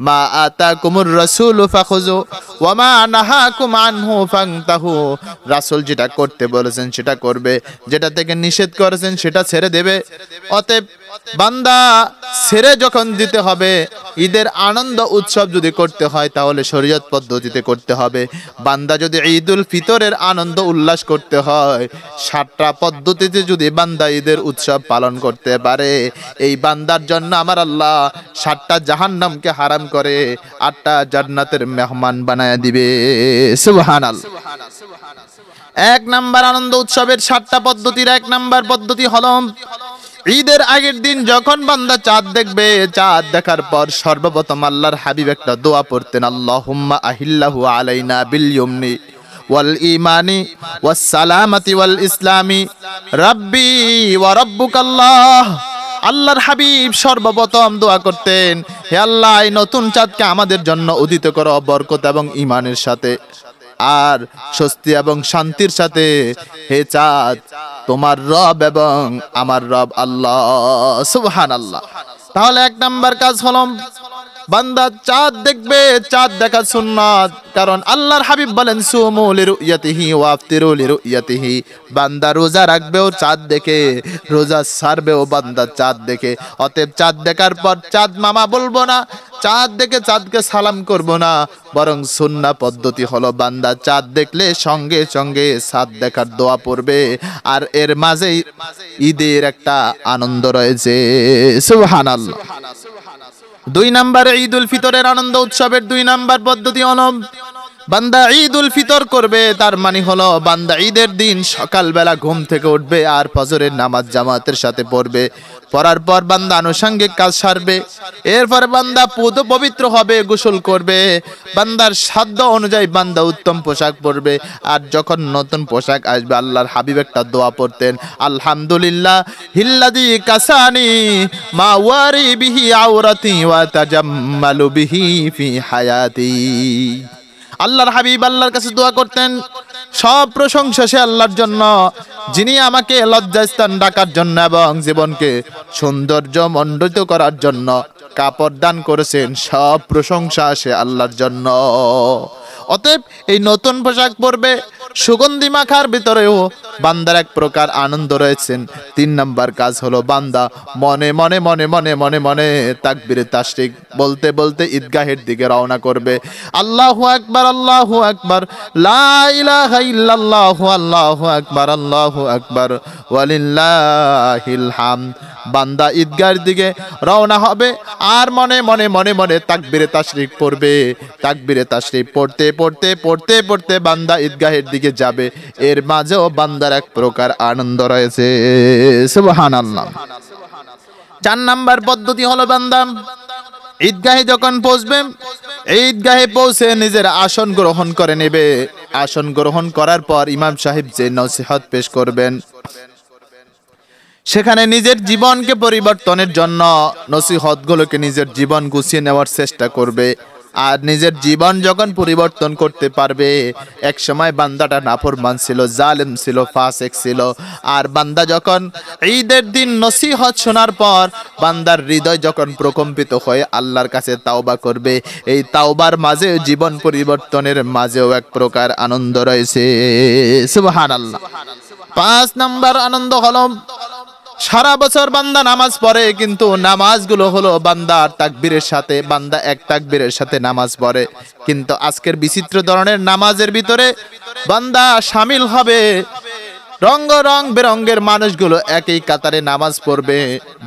মা আতাকুমুর রাসূলু ফাখুযু ওয়া মা নাহাকুম আনহু ফান্তাহু। রাসূল যেটা করতে বলেছেন সেটা করবে, যেটা থেকে নিষেধ করেছেন সেটা ছেড়ে দেবে। অতএব বান্দা ছেড়ে যখন দিতে হবে, ঈদের আনন্দ উৎসব যদি করতে হয় তাহলে শরীয়ত পদ্ধতিতে করতে হবে। বান্দা যদি ঈদুল ফিতরের আনন্দ উল্লাস করতে হয়, 7টা পদ্ধতিতে যদি বান্দা ঈদের উৎসব পালন করতে পারে, এই বান্দার জন্য আমার আল্লাহ 7টা জাহান্নামকে হারাম করে 8টা জান্নাতের মেহমান বানায় দিবে। সুবহানাল্লাহ। 1 নাম্বার আনন্দ উৎসবের 7টা পদ্ধতির 1 নাম্বার পদ্ধতি হলো ঈদের আগের দিন যখন বান্দা চাঁদ দেখবে, চাঁদ দেখার পর সর্বপ্রথম আল্লাহর হাবিব একটা দোয়া পড়তেন, আল্লাহুম্মা আহিল্লাহু আলাইনা বিল ইয়ুমনি ওয়াল ঈমানি ওয়াস সালামাতি ওয়াল ইসলামি রাব্বি ওয়া রাব্বুকাল্লাহ। আল্লাহর হাবিব সর্বপ্রথম দোয়া করতেন, হে আল্লাহ এই নতুন চাঁদকে আমাদের জন্য উদিত করো বরকত এবং ঈমানের সাথে আর স্বস্তি এবং শান্তির সাথে। হে চাঁদ, তোমার রব এবং আমার রব আল্লাহ। সুবহানাল্লাহ। তাহলে 1 নাম্বার কাজ হলো বান্দা চাঁদ দেখবে, চাঁদ দেখা সুন্নাত, কারণ আল্লাহর হাবিব বলেন সুমু লিরুয়াতিহি ওয়া আফতিরু লিরুয়াতিহি। বান্দা রোজা রাখবেও চাঁদ দেখে, রোজা ছাড়বেও বান্দা চাঁদ দেখে। অতএব চাঁদ দেখার পর চাঁদ মামা বলবো না, চাঁদ দেখে চাঁদকে সালাম করব না, বরং সুন্নাহ পদ্ধতি হলো বান্দা চাঁদ দেখলে সঙ্গে সঙ্গে চাঁদ দেখার দোয়া পড়বে। আর এর মাঝেই ঈদের একটা আনন্দ রয়েছে। সুবহানাল্লাহ। 2 নম্বরে ঈদুল ফিতরের আনন্দ উৎসবের 2 নম্বর পদ্ধতি হলো বান্দা ঈদুল ফিতর করবে, তার মানে হলো বান্দা ঈদের দিন সকালবেলা ঘুম থেকে উঠবে আর ফজরের নামাজ জামাতের সাথে পড়বে। পড়ার পর বান্দা আনুষঙ্গিক কাজ সারবে, এরপর বান্দা পবিত্র হবে, গোসল করবে, বান্দার সাধ্য অনুযায়ী বান্দা উত্তম পোশাক পরবে। আর যখন নতুন পোশাক আসবে, আল্লাহর হাবিব একটা দোয়া পড়তেন, আলহামদুলিল্লাহ হিল্লাযী কাসানি মা ওয়ারি বিহি আওরাতি ওয়া তাজাম্মালু বিহি ফি হায়াতি। আল্লাহর হাবিব আল্লাহর কাছে দোয়া করতেন, সব প্রশংসা সে আল্লাহর জন্য যিনি আমাকে লজ্জাস্থান ঢাকার জন্য এবং জীবনকে সৌন্দর্য মণ্ডিত করার জন্য কাপড় দান করেছেন। সব প্রশংসা সে আল্লাহর জন্য। অতএব এই নতুন পোশাক পরবে, সুগন্ধি মাখার ভিতরেও বান্দার এক প্রকার আনন্দ রয়েছেন। 3 নাম্বার কাজ হলো বান্দা মনে মনে মনে মনে মনে মনে তাকবীরে তাশরিক বলতে বলতে ঈদগাহের দিকে রওনা করবে। আল্লাহু আকবার, আল্লাহু আকবার, লা ইলাহা ইল্লাল্লাহু, আল্লাহু আকবার, আল্লাহু আকবার, ওয়ালিল্লাহিল হামদ। বান্দা ঈদগাহের দিকে রওনা হবে আর মনে মনে মনে মনে তাকবীরে তাশরিক পড়বে। তাকবীরে তাশরিক পড়তে পড়তে পড়তে পড়তে বান্দা ঈদগাহের দিকে যাবে। এর মাঝেও বান্দার এক প্রকার আনন্দ রয়েছে। সুবহানাল্লাহ। 4 নাম্বার পদ্ধতি হলো বান্দা ঈদগাহে যখন পৌঁছবে, ঈদগাহে পৌঁছে নিজের আসন গ্রহণ করে নেবে। আসন গ্রহণ করার পর ইমাম সাহেব যে নসিহত পেশ করবেন, সেখানে নিজের জীবনকে পরিবর্তনের জন্য নসিহতগুলোকে নিজের জীবন গুছিয়ে নেওয়ার চেষ্টা করবে। আর নিজের জীবন যখন পরিবর্তন করতে পারবে, এক সময় বান্দাটা নাফরমান ছিল, জালেম ছিল, ফাসিক ছিল, আর বান্দা যখন ঈদের দিন নসিহত শোনার পর বান্দার হৃদয় যখন প্রকম্পিত হয়ে আল্লাহর কাছে তাওবা করবে, এই তাওবার মাঝে জীবন পরিবর্তনের মাঝেও এক প্রকার আনন্দ রয়েছে। সুবহানাল্লাহ। 5 নাম্বার আনন্দ হলো সারা বছর বান্দা নামাজ পড়ে, কিন্তু নামাজগুলো হলো বান্দার তাকবীরের সাথে, বান্দা এক তাকবীরের সাথে নামাজ পড়ে। কিন্তু আজকের বিচিত্র ধরনের নামাজের ভিতরে বান্দা শামিল হবে, রং বেরঙ্গের মানুষগুলো একই কাতারে নামাজ পড়বে,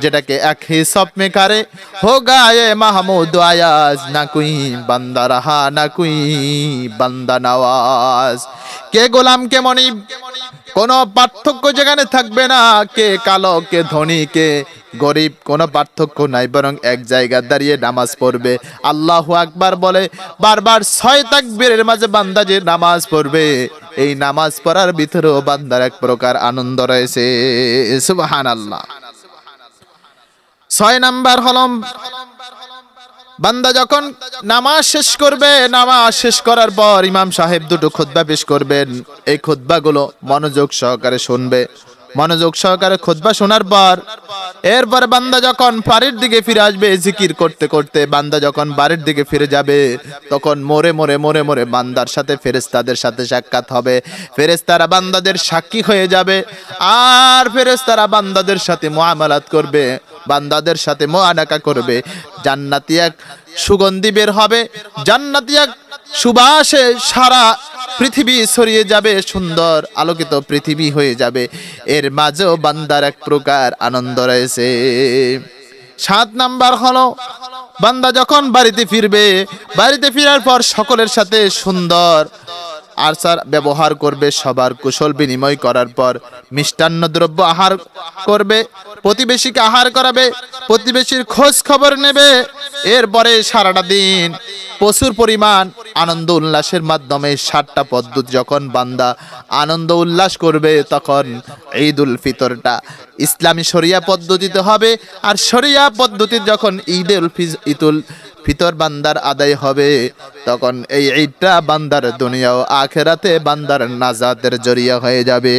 যেটাকে এক হিসাব মে করে হো গায়ে মাহমুদ আয়াজ না কুই বান্দা রাহা না কুই বান্দা নওয়াজ। কে গোলাম কে মনিব, কোনো পার্থক্য যেখানে থাকবে না, কে কালো কে ধনী কে গরিব, কোনো পার্থক্য নাই, বরং এক জায়গায় দাঁড়িয়ে নামাজ পড়বে, আল্লাহু আকবার বলে বারবার 6 তাকবীরের মাঝে বান্দা যে নামাজ পড়বে, এই নামাজ পড়ার ভিতরেও বান্দার এক প্রকার আনন্দ রয়েছে। সুবহানাল্লাহ। 6 নাম্বার হলো বান্দা যখন নামাজ শেষ করবে, নামাজ শেষ করার পর ইমাম সাহেব 2টো খুতবা পেশ করবেন। এই খুতবাগুলো মনোযোগ সহকারে শুনবে, মনোযোগ সহকারে খুতবা শোনার পর এরপর বান্দা যখন বাড়ির দিকে ফিরে আসবে, জিকির করতে করতে বান্দা যখন বাড়ির দিকে ফিরে যাবে, তখন মোরে মোরে মোরে মোরে বান্দার সাথে ফেরেশতাদের সাথে সাক্ষাৎ হবে। ফেরেশতারা বান্দাদের সাক্ষী হয়ে যাবে, আর ফেরেশতারা বান্দাদের সাথে মুআমালাত করবে, বান্দাদের সাথে মুআনাকা করবে। জান্নাতি এক সুগন্ধি বের হবে, জান্নাতি এক সুবাসে সারা পৃথিবী ছড়িয়ে যাবে, সুন্দর আলোকিত পৃথিবী হয়ে যাবে। এর মাঝেও বান্দার এক প্রকার আনন্দ রয়েছে। 7 নাম্বার হলো বান্দা যখন বাড়িতে ফিরবে, বাড়িতে ফেরার পর সকলের সাথে সুন্দর আচার ব্যবহার করবে, সবার কুশল বিনিময় করার পর মিষ্টান্ন দ্রব্য আহার করবে, প্রতিবেশীকে আহার করাবে, প্রতিবেশীর খোঁজ খবর নেবে। এরপরে সারাটা দিন প্রচুর পরিমাণ আনন্দ উল্লাসের মাধ্যমে 7টা পদ্ধতি যখন বান্দা আনন্দ উল্লাস করবে, তখন ঈদুল ফিতরটা ইসলামী শরিয়া পদ্ধতিতে হবে। আর শরিয়া পদ্ধতিতে যখন ঈদুল ফিতর বান্দার আদায় হবে, তখন এই ঈদটা বান্দার দুনিয়া ও আখেরাতে বান্দার নাজাতের জরিয়া হয়ে যাবে।